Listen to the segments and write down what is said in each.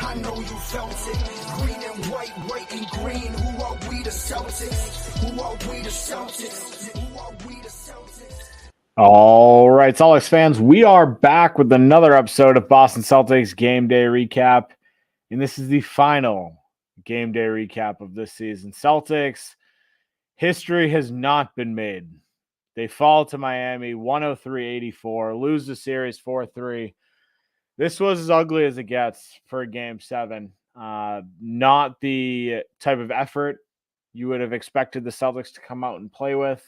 I know you felt it. Green and white, white and green. Who are we, the Celtics? Who are we, the Celtics? Who are we, the Celtics? All right, Celtics fans, we are back with another episode of Boston Celtics Game Day Recap. And this is the final Game Day Recap of this season. Celtics, history has not been made. They fall to Miami 103-84, lose the series 4-3. This was as ugly as it gets for Game 7. Not the type of effort you would have expected the Celtics to come out and play with.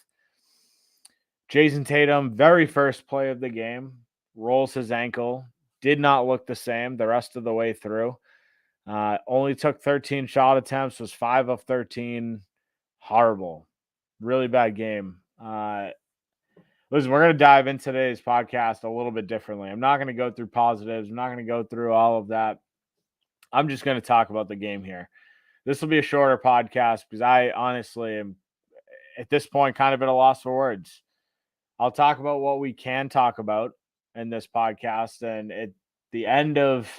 Jason Tatum, very first play of the game, rolls his ankle. Did not look the same the rest of the way through. Only took 13 shot attempts, was 5 of 13. Horrible. Really bad game. Listen, we're going to dive into today's podcast a little bit differently. I'm not going to go through positives. I'm not going to go through all of that. I'm just going to talk about the game here. This will be a shorter podcast because I honestly am, at this point, kind of at a loss for words. I'll talk about what we can talk about in this podcast. And at the end of,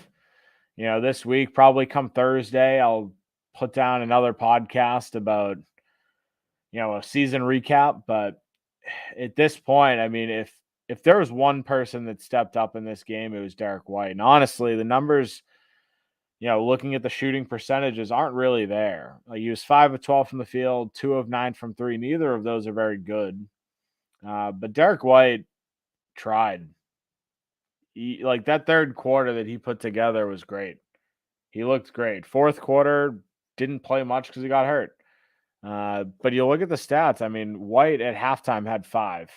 this week, probably come Thursday, I'll put down another podcast about, a season recap. But at this point, I mean, if there was one person that stepped up in this game, it was Derek White. And honestly, the numbers, looking at the shooting percentages aren't really there. Like, he was 5 of 12 from the field, 2 of 9 from 3. Neither of those are very good. But Derek White tried. That third quarter that he put together was great. He looked great. Fourth quarter, didn't play much because he got hurt. But you look at the stats. I mean, White at halftime had 5.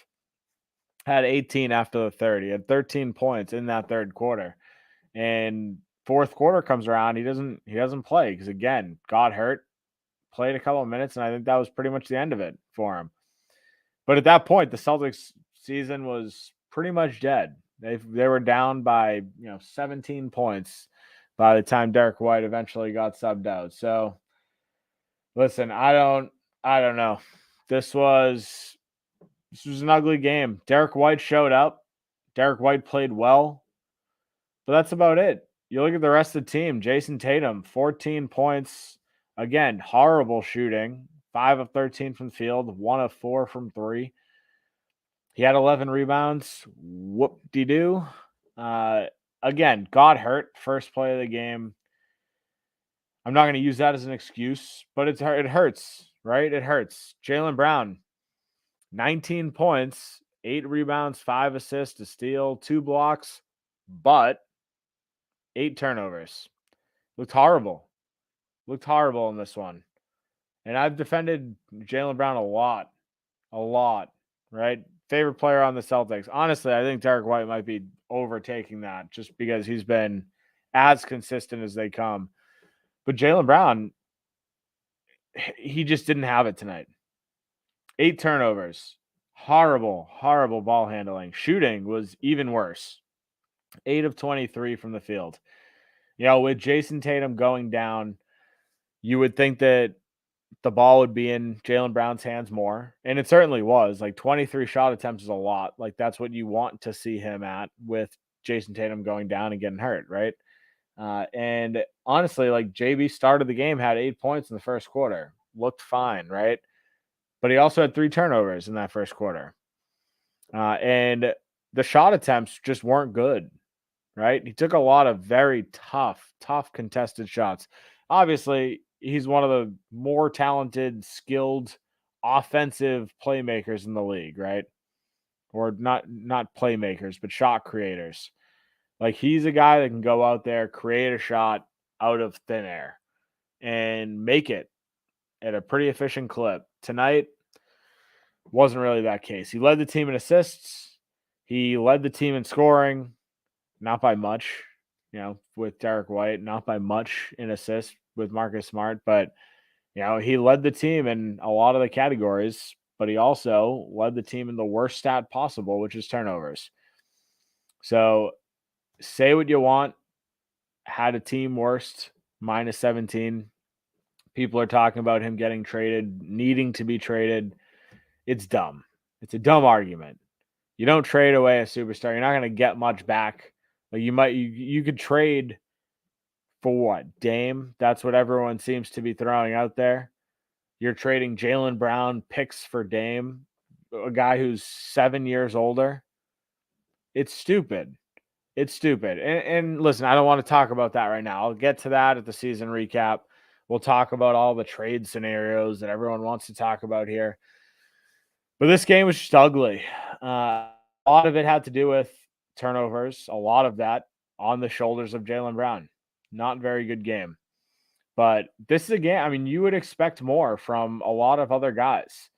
Had 18 after the third. He had 13 points in that third quarter. And fourth quarter comes around, he doesn't play because, again, got hurt, played a couple of minutes, and I think that was pretty much the end of it for him. But at that point, the Celtics season was pretty much dead. They were down by 17 points by the time Derek White eventually got subbed out. So listen, I don't know. This was an ugly game. Derek White showed up. Derek White played well. But that's about it. You look at the rest of the team. Jason Tatum, 14 points. Again, horrible shooting. 5 of 13 from the field, 1 of 4 from 3. He had 11 rebounds. Whoop-de-doo. Again, got hurt. First play of the game. I'm not going to use that as an excuse, but it hurts, right? It hurts. Jaylen Brown, 19 points, 8 rebounds, 5 assists, a steal, 2 blocks, but 8 turnovers. Looked horrible. Looked horrible in this one. And I've defended Jaylen Brown a lot, right? Favorite player on the Celtics. Honestly, I think Derek White might be overtaking that just because he's been as consistent as they come. But Jaylen Brown, he just didn't have it tonight. 8 turnovers. Horrible ball handling. Shooting was even worse. 8 of 23 from the field. With Jason Tatum going down, you would think that the ball would be in Jaylen Brown's hands more. And it certainly was. 23 shot attempts is a lot. That's what you want to see him at with Jason Tatum going down and getting hurt, right? And honestly, JB started the game, had 8 points in the first quarter. Looked fine, right? But he also had 3 turnovers in that first quarter. And the shot attempts just weren't good, right? He took a lot of very tough contested shots. Obviously, he's one of the more talented, skilled, offensive playmakers in the league, right? Or not playmakers, but shot creators. He's a guy that can go out there, create a shot out of thin air and make it at a pretty efficient clip. Tonight wasn't really that case. He led the team in assists. He led the team in scoring, not by much, with Derek White, not by much in assists with Marcus Smart, but he led the team in a lot of the categories, but he also led the team in the worst stat possible, which is turnovers. So say what you want, had a team worst, minus 17. People are talking about him getting traded, needing to be traded. It's dumb. It's a dumb argument. You don't trade away a superstar. You're not going to get much back. You could trade For what? Dame? That's what everyone seems to be throwing out there. You're trading Jaylen Brown picks for Dame, a guy who's 7 years older. It's stupid. It's stupid. And listen, I don't want to talk about that right now. I'll get to that at the season recap. We'll talk about all the trade scenarios that everyone wants to talk about here. But this game was just ugly. A lot of it had to do with turnovers, a lot of that on the shoulders of Jaylen Brown. Not very good game. But this is a game, I mean, you would expect more from a lot of other guys.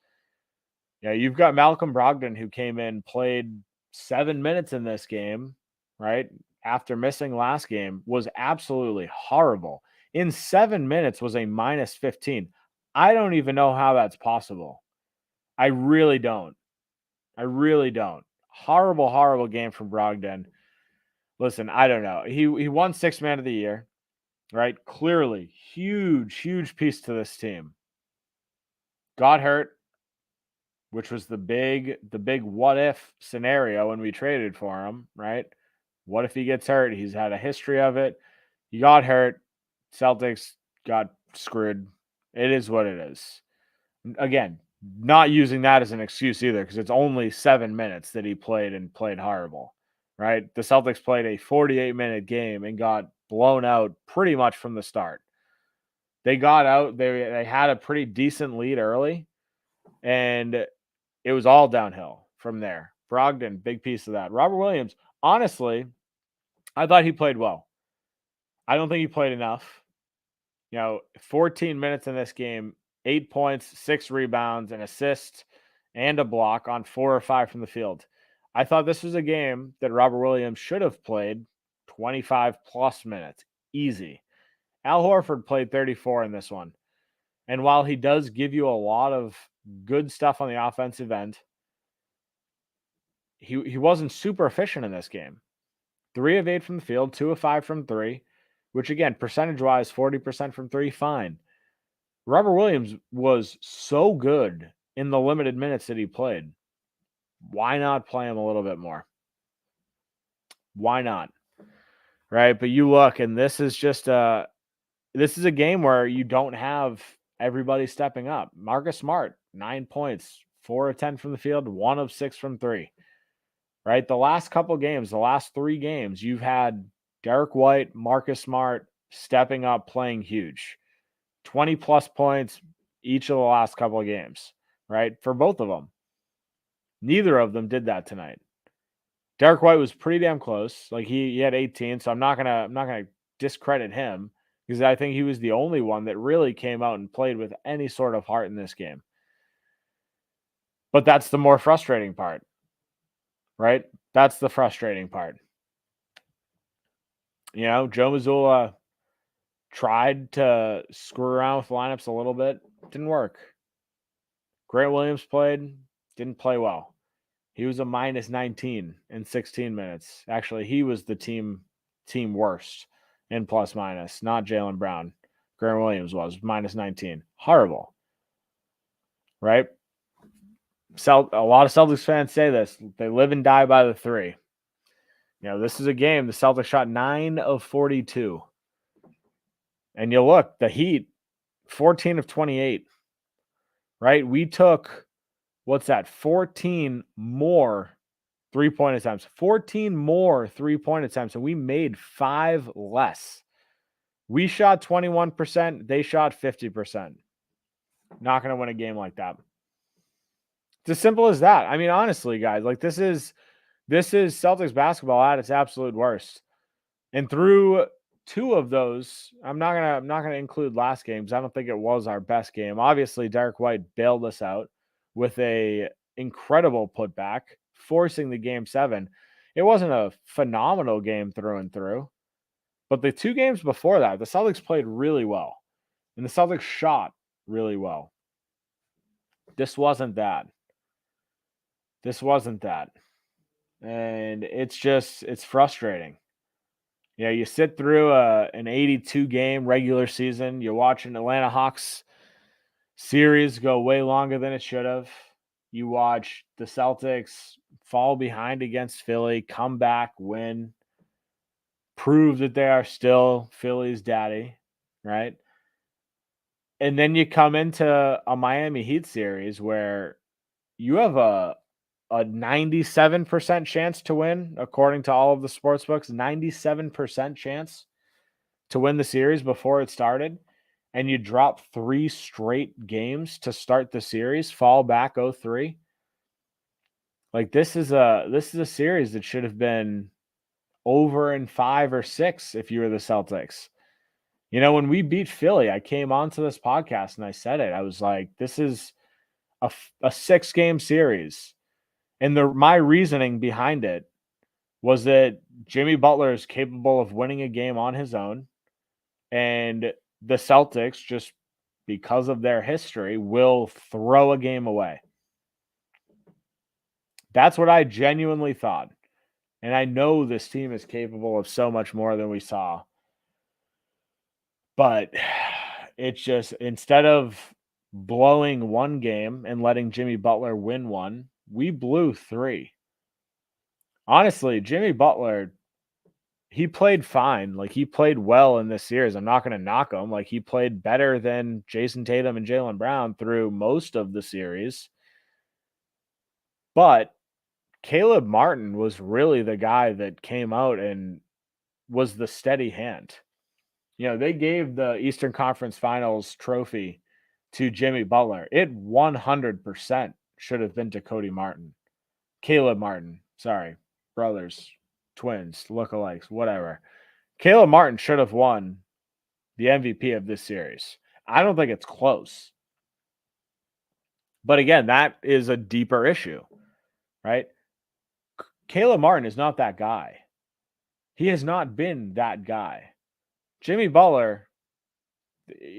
Yeah, you've got Malcolm Brogdon, who came in, played 7 minutes in this game, right? After missing last game, was absolutely horrible. In 7 minutes was a minus 15. I don't even know how that's possible. I really don't. I really don't. Horrible, horrible game from Brogdon. Listen, I don't know. He won Sixth Man of the Year, right? Clearly, huge piece to this team. Got hurt, which was the big what if scenario when we traded for him, right? What if he gets hurt? He's had a history of it. He got hurt. Celtics got screwed. It is what it is. Again, not using that as an excuse either, because it's only 7 minutes that he played and played horrible, right? The Celtics played a 48-minute game and got blown out pretty much from the start. They got out. They had a pretty decent lead early, and it was all downhill from there. Brogdon, big piece of that. Robert Williams, honestly, I thought he played well. I don't think he played enough. 14 minutes in this game, 8 points, 6 rebounds, an assist, and a block on 4 or 5 from the field. I thought this was a game that Robert Williams should have played 25 plus minutes. Easy. Al Horford played 34 in this one. And while he does give you a lot of good stuff on the offensive end, he wasn't super efficient in this game. 3 of 8 from the field, 2 of 5 from 3, which again, percentage-wise, 40% from 3, fine. Robert Williams was so good in the limited minutes that he played. Why not play him a little bit more? Why not? Right? But you look, and this is a game where you don't have everybody stepping up. Marcus Smart, 9 points, 4 of 10 from the field, 1 of 6 from 3. Right? The last couple games, the last 3 games, you've had Derek White, Marcus Smart stepping up, playing huge. 20 plus points each of the last couple of games, right? For both of them. Neither of them did that tonight. Derek White was pretty damn close. Like he had 18, so I'm not gonna discredit him because I think he was the only one that really came out and played with any sort of heart in this game. But that's the more frustrating part, right? That's the frustrating part. Joe Mazzulla tried to screw around with lineups a little bit. Didn't work. Grant Williams played. Didn't play well. He was a minus 19 in 16 minutes. Actually, he was the team worst in plus minus, not Jaylen Brown. Grant Williams was minus 19. Horrible. Right? A lot of Celtics fans say this. They live and die by the 3. This is a game. The Celtics shot 9 of 42. And you look, the Heat, 14 of 28. Right? We took, 14 more 3-point attempts. 14 more 3-point attempts, and we made 5 less. We shot 21%. They shot 50%. Not going to win a game like that. It's as simple as that. I mean, honestly, guys, like this is Celtics basketball at its absolute worst. And through 2 of those, I'm not gonna include last game because I don't think it was our best game. Obviously, Derek White bailed us out with a incredible putback, forcing the game 7. It wasn't a phenomenal game through and through, but the 2 games before that, the Celtics played really well, and the Celtics shot really well. This wasn't that. And it's frustrating. You sit through an 82-game regular season. You watch an Atlanta Hawks series go way longer than it should have. You watch the Celtics fall behind against Philly, come back, win. prove that they are still Philly's daddy, right? And then you come into a Miami Heat series where you have a 97% chance to win, according to all of the sports books, 97% chance to win the series before it started. And you drop 3 straight games to start the series, fall back 0-3. Like this is a series that should have been over in 5 or 6 if you were the Celtics. You know, when we beat Philly, I came onto this podcast and I said it. I was like, this is a 6-game series. And my reasoning behind it was that Jimmy Butler is capable of winning a game on his own. And the Celtics, just because of their history, will throw a game away. That's what I genuinely thought. And I know this team is capable of so much more than we saw. But it's just, instead of blowing one game and letting Jimmy Butler win one, we blew 3. Honestly, Jimmy Butler, he played fine. Like, he played well in this series. I'm not going to knock him. Like, he played better than Jason Tatum and Jaylen Brown through most of the series. But Caleb Martin was really the guy that came out and was the steady hand. You know, they gave the Eastern Conference Finals trophy to Jimmy Butler. It 100% should have been to Caleb Martin. Sorry, brothers, twins, lookalikes, whatever. Caleb Martin should have won the MVP of this series. I don't think it's close. But again, that is a deeper issue, right? Caleb Martin is not that guy. He has not been that guy. Jimmy Butler,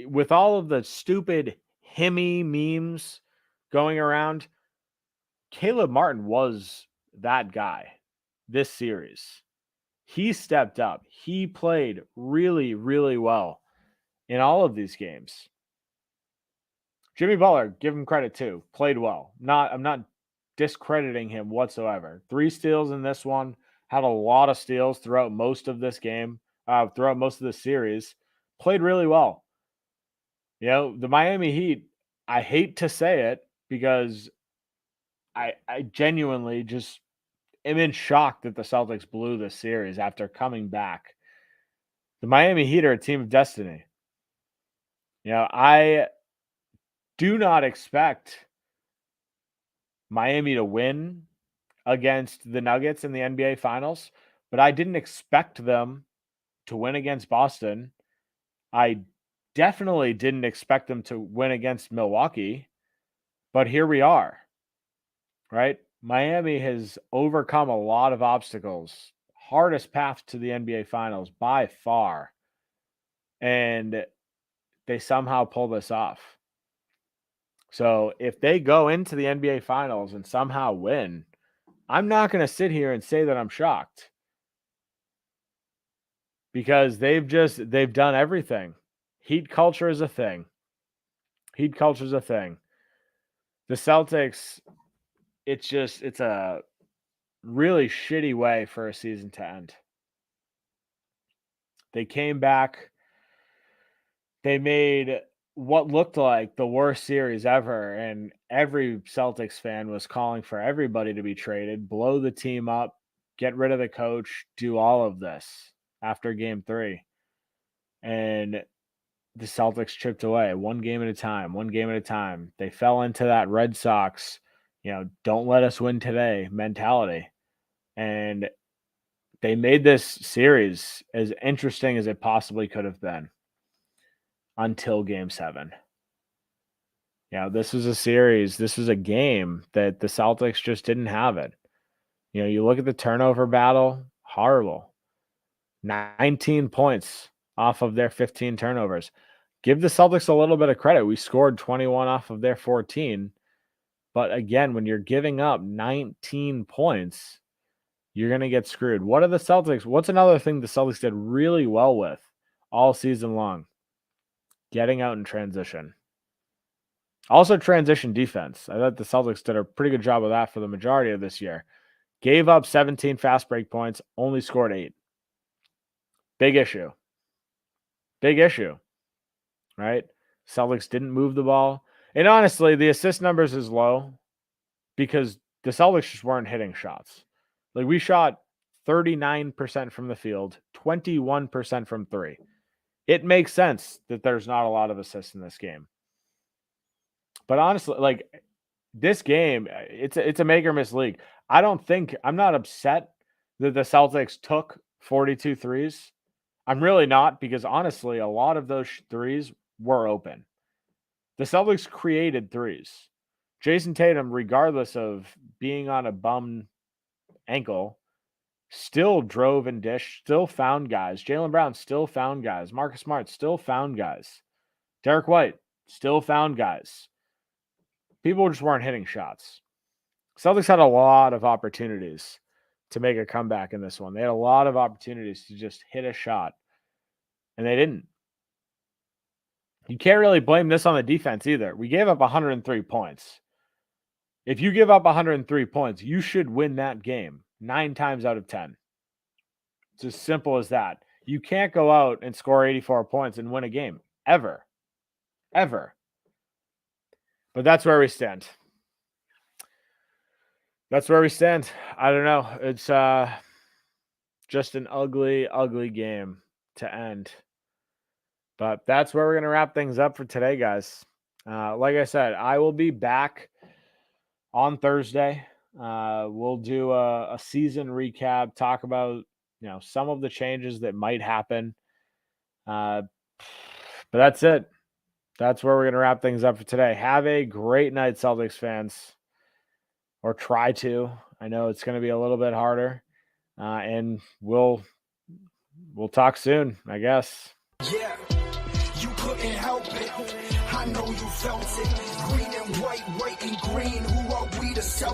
with all of the stupid himmy memes going around, Caleb Martin was that guy this series. He stepped up. He played really, really well in all of these games. Jimmy Butler, give him credit too, played well. I'm not discrediting him whatsoever. 3 steals in this one, had a lot of steals throughout most of this game, throughout most of the series. Played really well. You know, the Miami Heat, I hate to say it because I genuinely just am in shock that the Celtics blew this series after coming back. The Miami Heat are a team of destiny. You know, I do not expect Miami to win against the Nuggets in the NBA Finals, but I didn't expect them to win against Boston. I definitely didn't expect them to win against Milwaukee, but here we are, right? Miami has overcome a lot of obstacles. Hardest path to the NBA Finals by far. And they somehow pull this off. So if they go into the NBA Finals and somehow win, I'm not going to sit here and say that I'm shocked. Because they've done everything. Heat culture is a thing. Heat culture is a thing. The Celtics, it's a really shitty way for a season to end. They came back. They made what looked like the worst series ever, and every Celtics fan was calling for everybody to be traded, blow the team up, get rid of the coach, do all of this after game 3. And the Celtics chipped away one game at a time. They fell into that Red Sox, don't let us win today mentality. And they made this series as interesting as it possibly could have been until game 7. This was a series. This was a game that the Celtics just didn't have it. You look at the turnover battle, horrible. 19 points off of their 15 turnovers. Give the Celtics a little bit of credit. We scored 21 off of their 14. But again, when you're giving up 19 points, you're going to get screwed. What's another thing the Celtics did really well with all season long? Getting out in transition. Also transition defense. I thought the Celtics did a pretty good job of that for the majority of this year. Gave up 17 fast break points, only scored 8. Big issue. Big issue, right? Celtics didn't move the ball. And honestly, the assist numbers is low because the Celtics just weren't hitting shots. Like, we shot 39% from the field, 21% from three. It makes sense that there's not a lot of assists in this game. But honestly, like, this game, it's a make or miss league. I'm not upset that the Celtics took 42 threes. I'm really not, because honestly, a lot of those threes were open. The Celtics created threes. Jason Tatum, regardless of being on a bum ankle, still drove and dished, still found guys. Jaylen Brown still found guys. Marcus Smart still found guys. Derek White still found guys. People just weren't hitting shots. Celtics had a lot of opportunities to make a comeback in this one. They had a lot of opportunities to just hit a shot, and they didn't. You can't really blame this on the defense either. We gave up 103 points. If you give up 103 points, you should win that game 9 times out of 10. It's as simple as that. You can't go out and score 84 points and win a game. Ever. Ever. But that's where we stand. That's where we stand. I don't know. It's just an ugly, ugly game to end. But that's where we're going to wrap things up for today, guys. Like I said, I will be back on Thursday. We'll do a season recap, talk about, some of the changes that might happen. But that's it. That's where we're going to wrap things up for today. Have a great night, Celtics fans. Or try to. I know it's going to be a little bit harder. And we'll talk soon, I guess. Yeah, you couldn't help it. I know you felt it. Green and white and green. Who are we to sell?